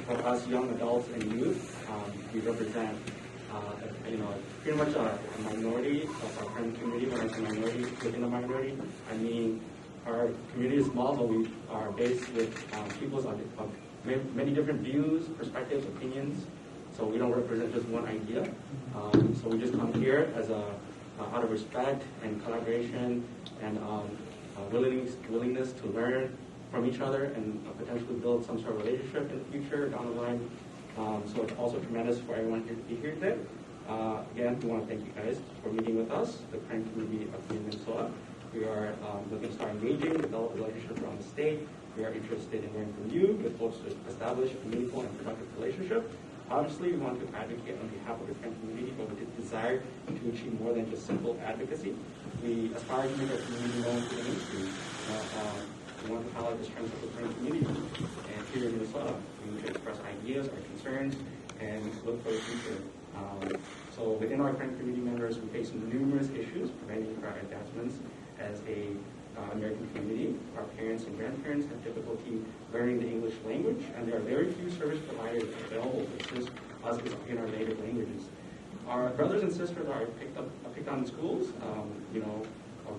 For us young adults and youth, we represent pretty much a minority of our current community. When I say minority, within the minority, I mean our community is small, but we are based with peoples of many different views, perspectives, opinions. So we don't represent just one idea. So we just come here as out of respect and collaboration and willingness to learn from each other and potentially build some sort of relationship in the future down the line. So it's also tremendous for everyone here to be here today. Again, we want to thank you guys for meeting with us, the Korean community of Minnesota. We are looking to start engaging, develop a relationship around the state. We are interested in learning from you with hopes to establish a meaningful and productive relationship. Obviously, we want to advocate on behalf of the Korean community, but we desire to achieve more than just simple advocacy. We aspire to make our community known to the mainstream. We want to highlight the strengths of the Korean community. And here in Minnesota, we need to express ideas, our concerns, and look for the future. So within our Korean community members, we face numerous issues preventing our advancements as a American community. Our parents and grandparents have difficulty learning the English language, and there are very few service providers available to assist us in our native languages. Our brothers and sisters are picked on in schools.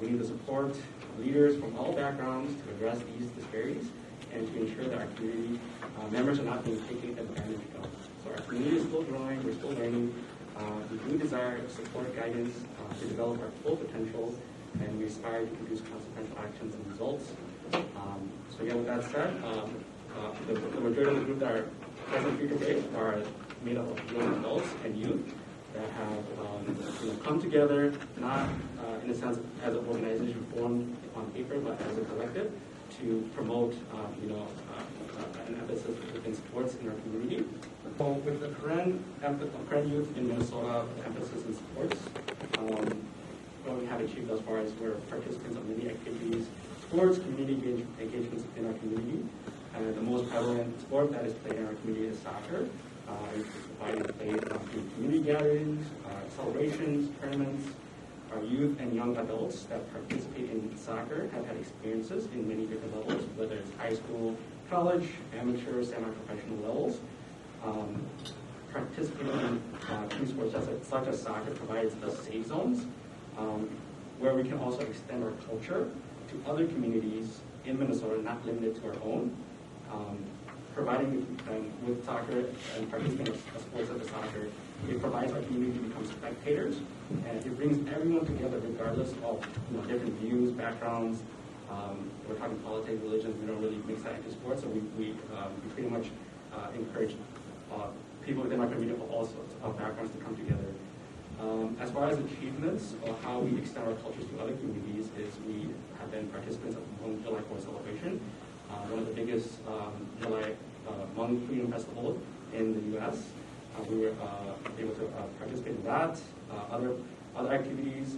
We need to support leaders from all backgrounds to address these disparities and to ensure that our community members are not being taken advantage of. So our community is still growing, we're still learning. We do desire support guidance to develop our full potential, and we aspire to produce consequential actions and results. So yeah, with that said, the majority of the group that are present here today are made up of young adults and youth that have come together, not in a sense as an organization formed on paper, but as a collective to promote an emphasis within sports in our community. So with the Korean youth in Minnesota emphasis in sports, what we have achieved thus far is we're participants of many activities, sports, community engagements in our community. The most prevalent sport that is played in our community is soccer. It's widely played through community gatherings, celebrations, tournaments. Our youth and young adults that participate in soccer have had experiences in many different levels, whether it's high school, college, amateur, semi-professional levels. Participating in team sports such as soccer provides us safe zones where we can also extend our culture to other communities in Minnesota, not limited to our own. Providing with soccer and participating in sports such as soccer, it provides our community to become spectators, and it brings everyone together regardless of different views, backgrounds. We're talking politics, religions. We don't really mix that into sports, so we pretty much encourage people within our community of all sorts of backgrounds to come together. As far as achievements or how we extend our cultures to other communities is we have been participants of the July 4th celebration, one of the biggest July Hmong Freedom Festival in the U.S. We were able to participate in that. Other activities,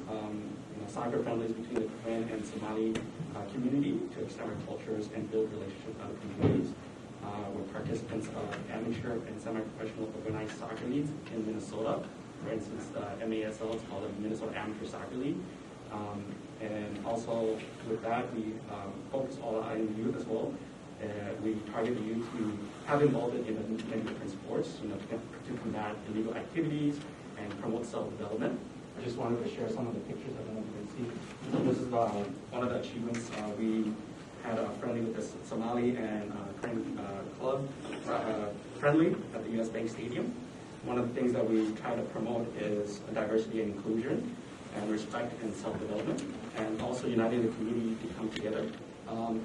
soccer friendlies between the Korean and Somali community to extend our cultures and build relationships with other communities. We're participants of amateur and semi-professional organized soccer leagues in Minnesota. For instance, the MASL is called the Minnesota Amateur Soccer League. And also with that, we focus all on youth as well. We target the youth to have involvement in many different sports, to combat illegal activities and promote self-development. I just wanted to share some of the pictures that you can see. This is one of the achievements. We had a friendly with the Somali and Korean club friendly at the U.S. Bank Stadium. One of the things that we try to promote is diversity and inclusion and respect and self-development, and also uniting the community to come together.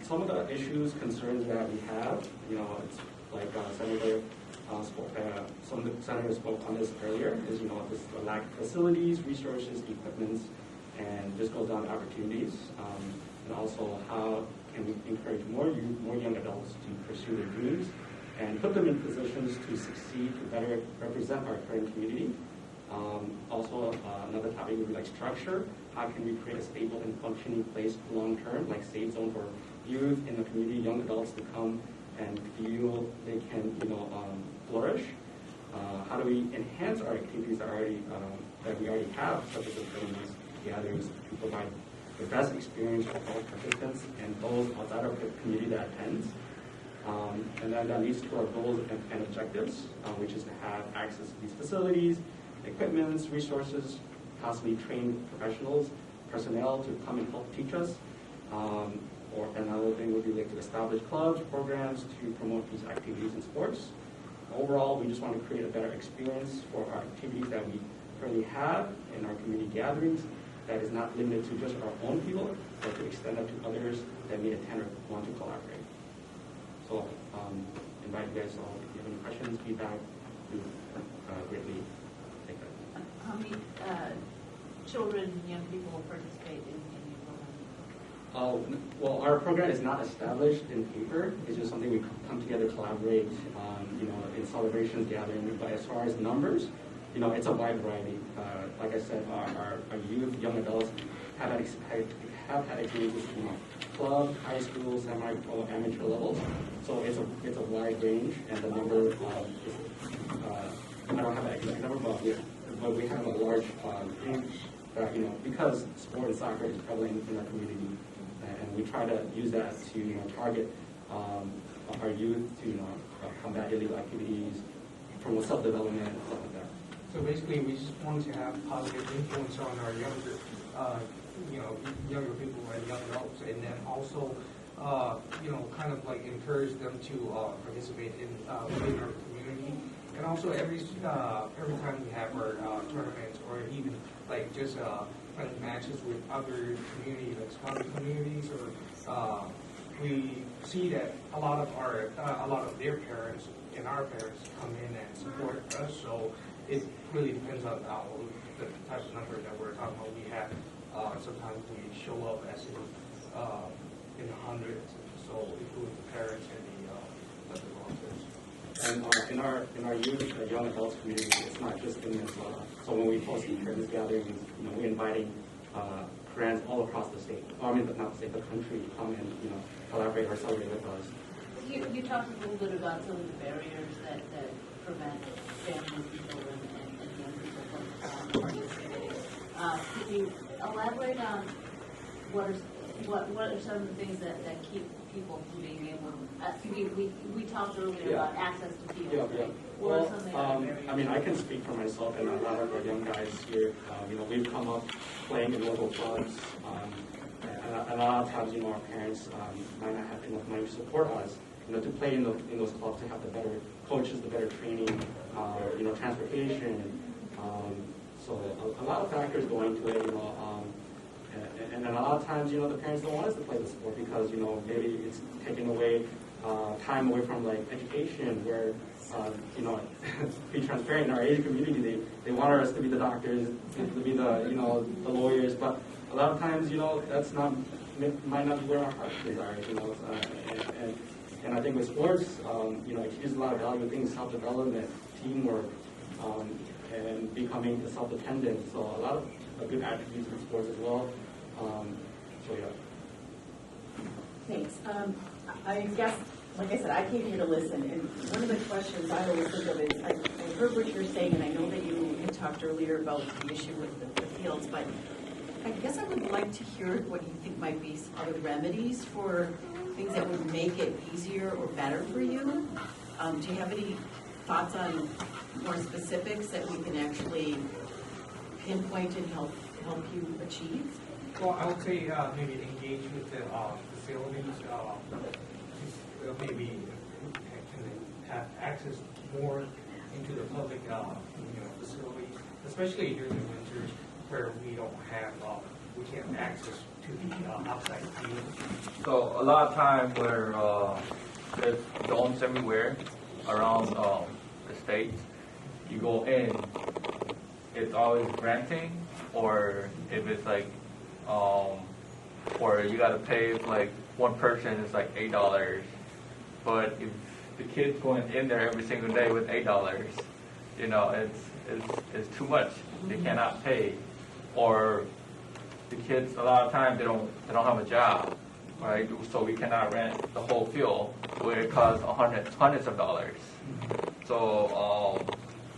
Some of the issues, concerns that we have, it's like some of the senators spoke on this earlier, is the lack of facilities, resources, equipments, and this goes down to opportunities. And also how can we encourage more youth, more young adults to pursue their dreams and put them in positions to succeed, to better represent our current community. Also, another topic would be like structure. How can we create a stable and functioning place long-term, like safe zone for youth in the community, young adults to come and feel they can, flourish? How do we enhance our activities that we already have, such as the trainings, gatherings, to provide the best experience for all participants and those outside of the community that attends? And then that leads to our goals and objectives, which is to have access to these facilities, equipments, resources, constantly trained professionals, personnel to come and help teach us. Or another thing would be like to establish clubs, programs to promote these activities and sports. Overall, we just want to create a better experience for our activities that we currently have in our community gatherings that is not limited to just our own people, but to extend that to others that may attend or want to collaborate. So, invite you guys all, if you have any questions, feedback, we greatly take that. How many children and young people participate in your program? Well, our program is not established in paper. It's just something we come together, collaborate, in celebrations, gathering. But as far as numbers, it's a wide variety. Like I said, our youth, young adults have had experiences, club, high school, semi-pro, amateur levels. So it's a wide range, and the number is, I don't have an exact number, but we have a large range that, because sport and soccer is prevalent in our community, and we try to use that to target our youth to combat illegal activities, promote self-development, and stuff like that. So basically, we just want to have positive influence on our younger, younger people and young adults, and then also, kind of like encourage them to participate in within our community. And also every time we have our tournaments, or even like just kind of matches with other communities, like smaller communities, or we see that a lot of their parents and our parents come in and support us. So it really depends on the type of number that we're talking about. We have sometimes we show up as in the hundreds, so including the parents and the volunteers. And in our youth, our young adults community, it's not just in this. So when we host these parents gatherings, we're inviting parents all across the state. Not the state, the country, to come and collaborate or celebrate with us. You talked a little bit about some of the barriers that prevent families and children and young people from participating. Could you elaborate on what are some of the things that keep people from being able to, we talked earlier about access to fields. Yeah. What are some of the other barriers? I can speak for myself and a lot of our young guys here. We've come up playing in local clubs, and a lot of times, our parents might not have enough money to support us, to play in those clubs, to have the better coaches, the better training, transportation. So a lot of factors go into it, and a lot of times, the parents don't want us to play the sport because, maybe it's taking away time away from like education, where, be transparent, in our Asian community, they want us to be the doctors, to be the lawyers, but a lot of times, that's might not be where our heart desires, and I think with sports, it teaches a lot of valuable things, self-development, teamwork, and becoming self-dependent. So a lot of good attributes in sports as well. So yeah. Thanks. I guess, like I said, I came here to listen, and one of the questions I always think of is, I heard what you're saying, and I know that you had talked earlier about the issue with the fields, but I guess I would like to hear what you think might be some other remedies for things that would make it easier or better for you. Do you have any thoughts on more specifics that we can actually pinpoint and help you achieve? Well, I would say maybe engage with the facilities, maybe have access more into the public facilities, especially during the winters where we can't access to the outside fields. So a lot of times where there's domes everywhere around the state, you go in, it's always renting, or if it's like, or you gotta pay like one person is like $8. But if the kid's going in there every single day with $8, it's too much. They cannot pay, or the kids a lot of times they don't have a job, right? So we cannot rent the whole field where it costs hundreds of dollars. So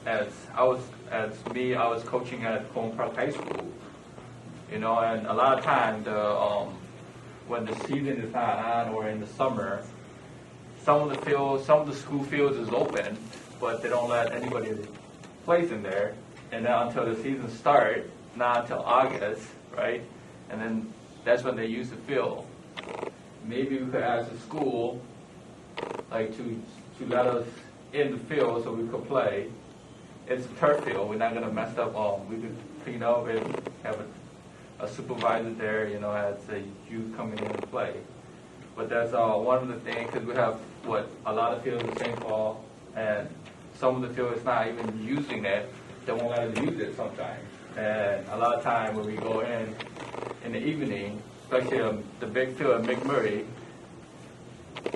I was coaching at Cohen Park High School, and a lot of times when the season is not on or in the summer, some of the school fields is open, but they don't let anybody place in there. And then until the season start, not until August, right? And then that's when they use the field. Maybe we could ask the school, like, to let us in the field so we could play. It's a turf field. We're not gonna mess up. We could clean up and have a supervisor there, you know, as a youth coming in and play. But that's one of the things, because we have a lot of fields in St. Paul, and some of the field is not even using it. They won't let us use it sometimes. And a lot of time when we go in the evening, especially the big field at McMurray,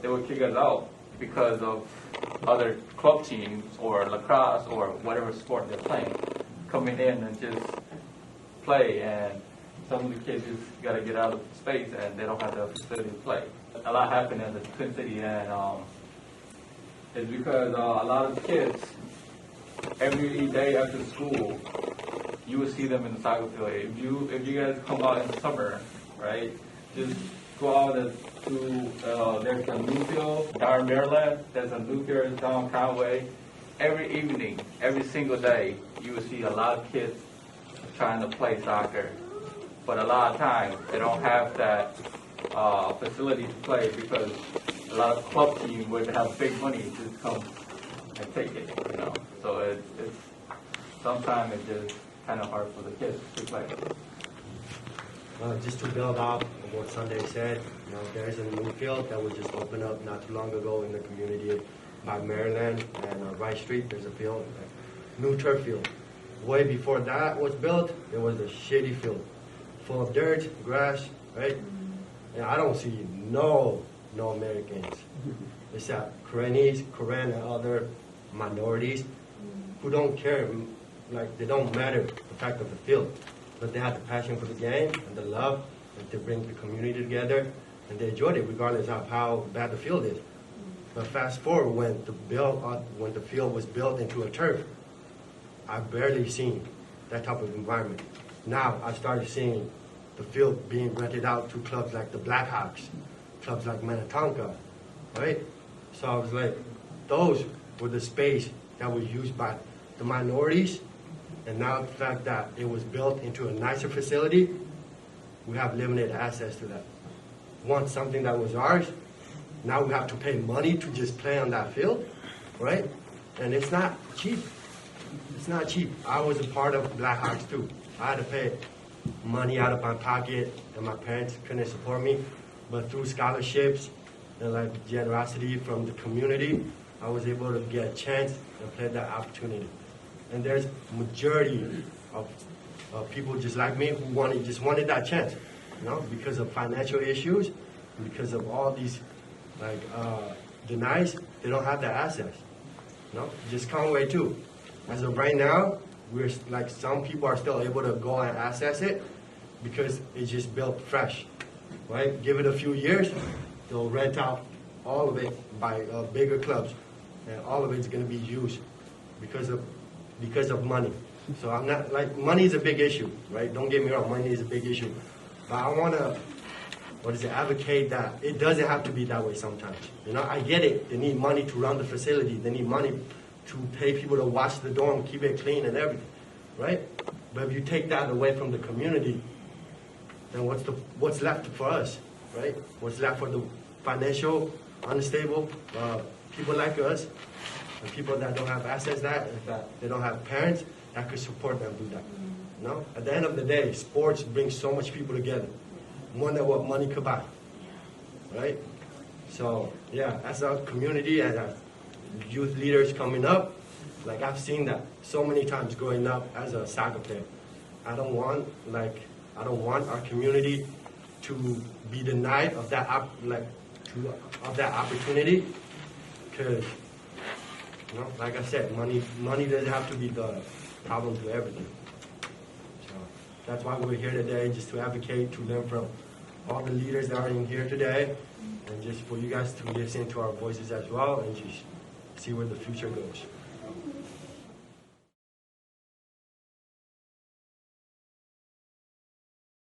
they will kick us out because of other club teams or lacrosse or whatever sport they're playing coming in and just play, and some of the kids just got to get out of space and they don't have the facility to play. A lot happened in the Twin City, and it's because a lot of the kids, every day after school, you will see them in the soccer field. If you guys come out in the summer, right, just go out to there's a new field down in Maryland. There's a new field down Conway. Every evening, every single day, you will see a lot of kids trying to play soccer. But a lot of times, they don't have that facility to play because a lot of club teams would have big money just come and take it, you know. So it's sometimes it's just kind of hard for the kids to play. Just to build off of what Sunday said, you know, there's a new field that was just opened up not too long ago in the community by Maryland and Rice Street. There's a field, new turf field. Way before that was built, it was a shitty field, full of dirt, grass, right? And I don't see no Americans. It's that Koreanese, Korean and other minorities who don't care, like they don't matter the fact of the field, but they have the passion for the game and the love, and to bring the community together, and they enjoyed it regardless of how bad the field is. But fast forward when the field was built into a turf, I barely seen that type of environment. Now I started seeing the field being rented out to clubs like the Blackhawks, clubs like Minnetonka, right? So I was like, those were the space that was used by the minorities, and now the fact that it was built into a nicer facility, we have limited access to that. Once something that was ours, now we have to pay money to just play on that field, right? And it's not cheap. It's not cheap. I was a part of Blackhawks too. I had to pay money out of my pocket, and my parents couldn't support me. But through scholarships and like generosity from the community, I was able to get a chance and play that opportunity. And there's majority of people just like me who just wanted that chance, you know, because of financial issues, because of all these like denies, they don't have that access. You know, just Conway too. As of right now, we're like some people are still able to go and access it because it's just built fresh, right? Give it a few years, they'll rent out all of it by bigger clubs, and all of it's going to be used because of money. So I'm not like money is a big issue, right? Don't get me wrong, money is a big issue, but I want to advocate that it doesn't have to be that way sometimes. You know, I get it. They need money to run the facility. They need money to pay people to watch the dorm, keep it clean and everything, right? But if you take that away from the community, then what's left for us, right? What's left for the financial unstable people like us, and people that don't have access that they don't have parents that could support them do that. You know, at the end of the day, sports brings so much people together, more than what money could buy, right? So yeah, as a community and as youth leaders coming up, like I've seen that so many times growing up as a soccer player. I don't want our community to be denied of that opportunity, because you know, like I said, money doesn't have to be the problem to everything. So that's why we're here today, just to advocate, to learn from all the leaders that are in here today, and just for you guys to listen to our voices as well, and just see where the future goes.